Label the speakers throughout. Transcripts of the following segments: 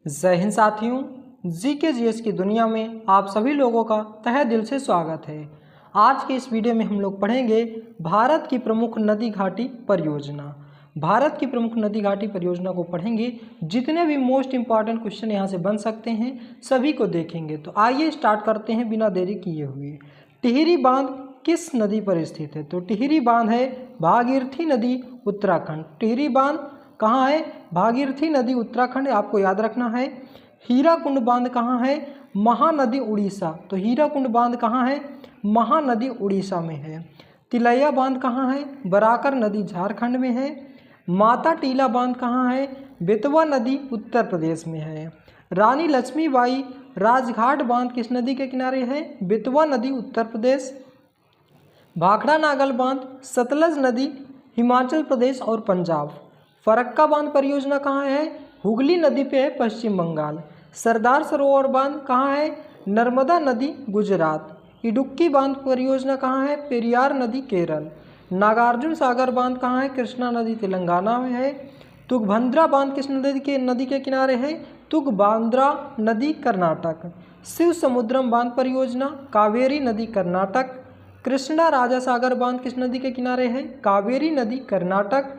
Speaker 1: जय हिंद साथियों, GK GS की दुनिया में आप सभी लोगों का तहे दिल से स्वागत है। आज के इस वीडियो में हम लोग पढ़ेंगे भारत की प्रमुख नदी घाटी परियोजना। भारत की प्रमुख नदी घाटी परियोजना को पढ़ेंगे। जितने भी मोस्ट इंपॉर्टेंट क्वेश्चन यहाँ से बन सकते हैं सभी को देखेंगे। तो आइए स्टार्ट करते हैं बिना देरी किए हुए। टिहरी बांध किस नदी पर स्थित है? तो टिहरी बांध है भागीरथी नदी, उत्तराखंड। टिहरी बांध कहाँ है? भागीरथी नदी, उत्तराखंड, आपको याद रखना है। हीराकुंड बांध कहाँ है? महानदी, उड़ीसा। तो हीराकुंड बांध कहाँ है? महानदी, उड़ीसा में है। तिलैया बांध कहाँ है? बराकर नदी, झारखंड में है। माता टीला बांध कहाँ है? बेतवा नदी, उत्तर प्रदेश में है। रानी लक्ष्मीबाई राजघाट बांध किस नदी के किनारे है? बेतवा नदी, उत्तर प्रदेश। भाखड़ा नागल बांध सतलज नदी, हिमाचल प्रदेश और पंजाब। फरक्का बांध परियोजना कहाँ है? हुगली नदी पे है, पश्चिम बंगाल। सरदार सरोवर बांध कहाँ है? नर्मदा नदी, गुजरात। इडुक्की बांध परियोजना कहाँ है? पेरियार नदी, केरल। नागार्जुन सागर बांध कहाँ है? कृष्णा नदी, तेलंगाना में है। तुंगभद्रा बांध किस नदी के किनारे है? तुंगभद्रा नदी, कर्नाटक। शिव समुद्रम बांध परियोजना कावेरी नदी, कर्नाटक। कृष्णा राजा सागर बांध किस नदी के किनारे है? कावेरी नदी, कर्नाटक।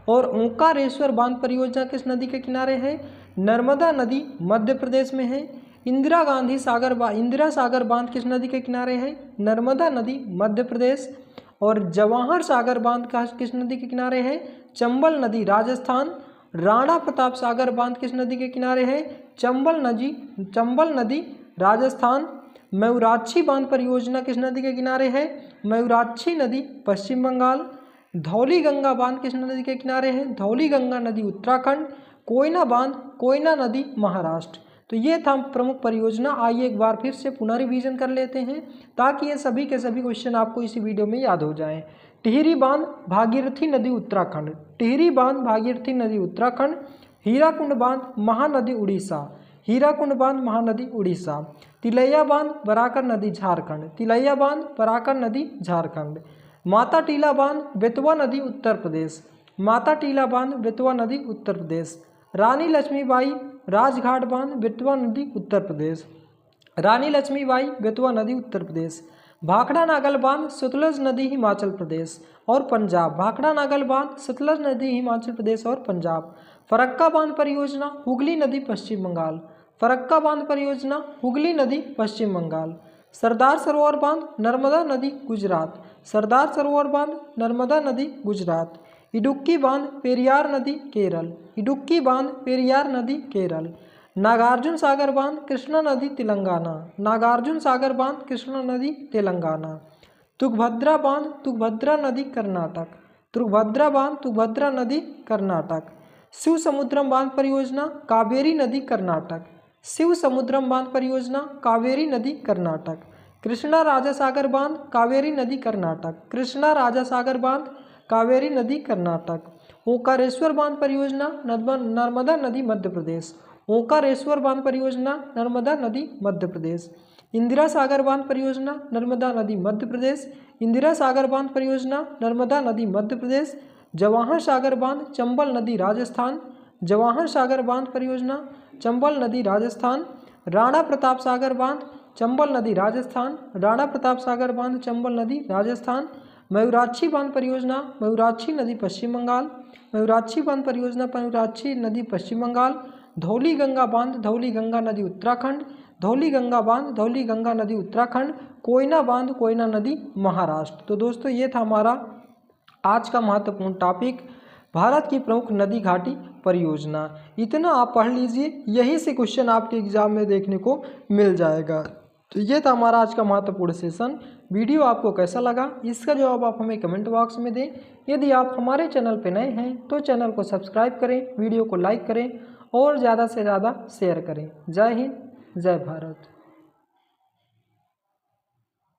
Speaker 1: और ओंकारेश्वर बांध परियोजना किस नदी के किनारे है? नर्मदा नदी, मध्य प्रदेश में है। इंदिरा सागर बांध किस नदी के किनारे है? नर्मदा नदी, मध्य प्रदेश। और जवाहर सागर बांध किस नदी के किनारे है? चंबल नदी, राजस्थान। राणा प्रताप सागर बांध किस नदी के किनारे है? चंबल नदी, राजस्थान। मयूराक्षी बांध परियोजना किस नदी के किनारे है? मयूराक्षी नदी, पश्चिम बंगाल। धौली गंगा बांध किस नदी के किनारे है? धौली गंगा नदी, उत्तराखंड। कोयना बांध, कोयना नदी, महाराष्ट्र। तो ये था प्रमुख परियोजना। आइए एक बार फिर से पुनः रिवीजन कर लेते हैं ताकि ये सभी के सभी क्वेश्चन आपको इसी वीडियो में याद हो जाएं। टिहरी बांध भागीरथी नदी, उत्तराखंड। टिहरी बांध भागीरथी नदी, उत्तराखंड। हीराकुंड बांध महानदी, उड़ीसा। हीराकुंड बांध महानदी, उड़ीसा। तिलैया बांध बराकर नदी, झारखंड। तिलैया बांध बराकर नदी, झारखंड। माता टीला बांध बेतवा नदी, उत्तर प्रदेश। माता टीला बांध बेतवा नदी, उत्तर प्रदेश। रानी लक्ष्मीबाई राजघाट बांध बेतवा नदी, उत्तर प्रदेश। रानी लक्ष्मीबाई बेतवा नदी, उत्तर प्रदेश। भाखड़ा नागल बांध सतलज नदी, हिमाचल प्रदेश और पंजाब। भाखड़ा नागल बांध सतलज नदी, हिमाचल प्रदेश और पंजाब। फरक्का बांध परियोजना हुगली नदी, पश्चिम बंगाल। फरक्का बांध परियोजना हुगली नदी, पश्चिम बंगाल। सरदार सरोवर बांध नर्मदा नदी, गुजरात। सरदार सरोवर बांध नर्मदा नदी, गुजरात। इडुक्की बांध पेरियार नदी, केरल। इडुक्की बांध पेरियार नदी, केरल। नागार्जुन सागर बांध कृष्णा नदी, तेलंगाना। नागार्जुन सागर बांध कृष्णा नदी, तेलंगाना। तुंगभद्रा बांध तुंगभद्रा नदी, कर्नाटक। तुंगभद्रा बांध तुंगभद्रा नदी, कर्नाटक। शिव समुद्रम बांध परियोजना कावेरी नदी, कर्नाटक। शिव समुद्रम बांध परियोजना कावेरी नदी, कर्नाटक। कृष्णा राजा सागर बांध कावेरी नदी, कर्नाटक। कृष्णा राजा सागर बांध कावेरी नदी, कर्नाटक। ओंकारेश्वर बांध परियोजना नर्मदा नदी, मध्य प्रदेश। ओंकारेश्वर बांध परियोजना नर्मदा नदी, मध्य प्रदेश। इंदिरा सागर बांध परियोजना नर्मदा नदी, मध्य प्रदेश। इंदिरा सागर बांध परियोजना नर्मदा नदी, मध्य प्रदेश। जवाहर सागर बांध चंबल नदी, राजस्थान। जवाहर सागर बांध परियोजना चंबल नदी, राजस्थान। राणा प्रताप सागर बांध चंबल नदी, राजस्थान। राणा प्रताप सागर बांध चंबल नदी, राजस्थान। मयूराक्षी बांध परियोजना मयूराक्षी नदी, पश्चिम बंगाल। मयूराक्षी बांध परियोजना मयूराक्षी नदी, पश्चिम बंगाल। धौली गंगा बांध धौली गंगा नदी, उत्तराखंड। धौली गंगा बांध धौली गंगा नदी, उत्तराखंड। कोयना बांध कोयना नदी, महाराष्ट्र। तो दोस्तों ये था हमारा आज का महत्वपूर्ण टॉपिक, भारत की प्रमुख नदी घाटी परियोजना। इतना आप पढ़ लीजिए, यही से क्वेश्चन आपके एग्जाम में देखने को मिल जाएगा। तो ये था हमारा आज का महत्वपूर्ण सेशन। वीडियो आपको कैसा लगा इसका जवाब आप हमें कमेंट बॉक्स में दें। यदि आप हमारे चैनल पर नए हैं तो चैनल को सब्सक्राइब करें, वीडियो को लाइक करें और ज़्यादा से ज़्यादा शेयर करें। जय हिंद, जय भारत।